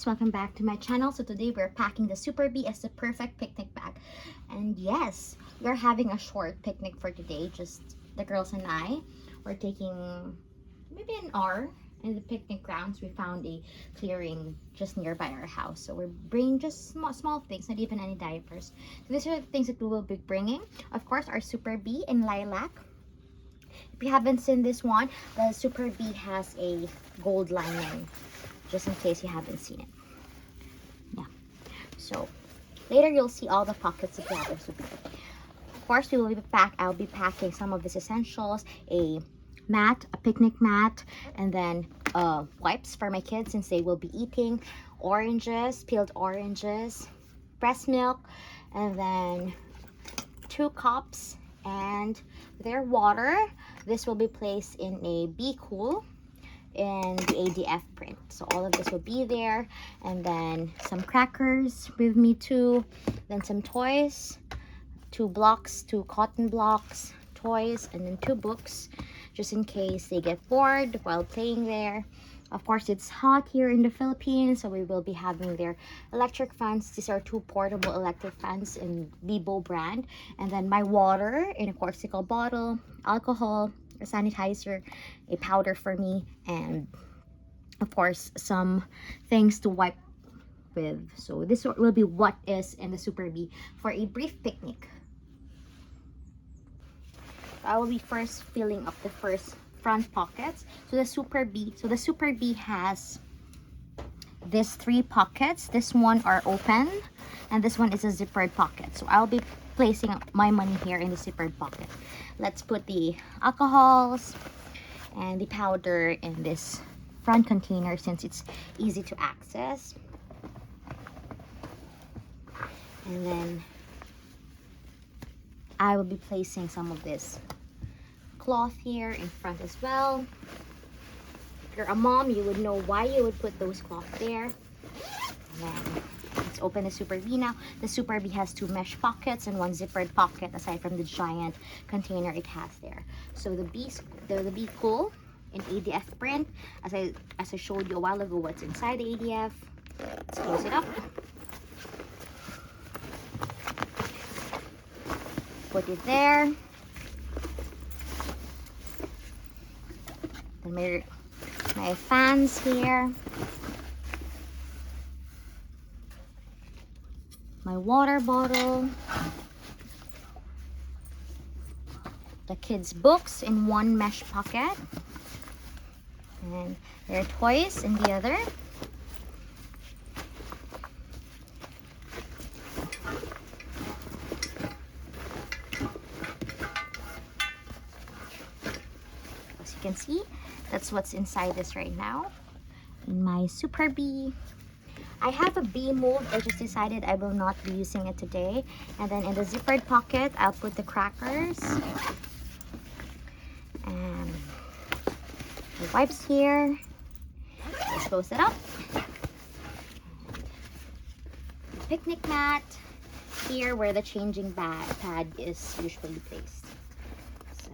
guys, welcome back to my channel. So today we're packing the Super Be as the perfect picnic bag. And yes, we're having a short picnic for today. Just the girls and I. We're taking maybe an hour in the picnic grounds. We found a clearing just nearby our house. So we're bringing just small things, not even any diapers. So these are the things that we will be bringing. Of course, our Super Be in lilac. If you haven't seen this one, the Super Be has a gold lining, just in case you haven't seen it. Yeah, so later you'll see all the pockets of the other Super Be. Of course, I'll be packing some of these essentials: a mat, a picnic mat, and then wipes for my kids since they will be eating, oranges, peeled oranges, breast milk, and then 2 cups and their water. This will be placed in a Be Cool in the ADF print. So all of this will be there. And then some crackers with me too. Then some toys, 2 blocks, 2 cotton blocks, toys, and then 2 books, just in case they get bored while playing there. Of course, it's hot here in the Philippines, so we will be having their electric fans. These are 2 portable electric fans in Bibo brand. And then my water in a corsical bottle, alcohol, a sanitizer, a powder for me, and of course, some things to wipe with. So this will be what is in the Super Be for a brief picnic. I will be first filling up the first front pockets. So the Super Be has these 3 pockets. This one are open and this one is a zippered pocket. So I'll be placing my money here in the zippered pocket. Let's put the alcohols and the powder in this front container since it's easy to access. And then I will be placing some of this cloth here in front as well. If you're a mom, you would know why you would put those cloth there. And then let's open the Super Be now. The Super Be has 2 mesh pockets and 1 zippered pocket aside from the giant container it has there. So the Be Cool in ADF print, as I showed you a while ago what's inside the ADF. Let's close it up. Put it there. Then my fans here. My water bottle. The kids' books in 1 mesh pocket. And their toys in the other. As you can see, that's what's inside this right now in my Super Be. I have a Be mold. I just decided I will not be using it today. And then in the zippered pocket, I'll put the crackers and the wipes here. Let's close it up. The picnic mat here where the changing pad is usually placed. So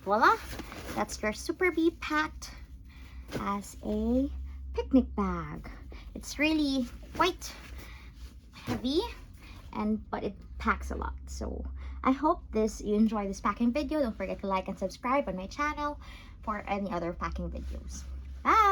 voila, that's your Super Be packed as a picnic bag. It's really quite heavy but it packs a lot. So I hope you enjoy this packing video. Don't forget to like and subscribe on my channel for any other packing videos. Bye.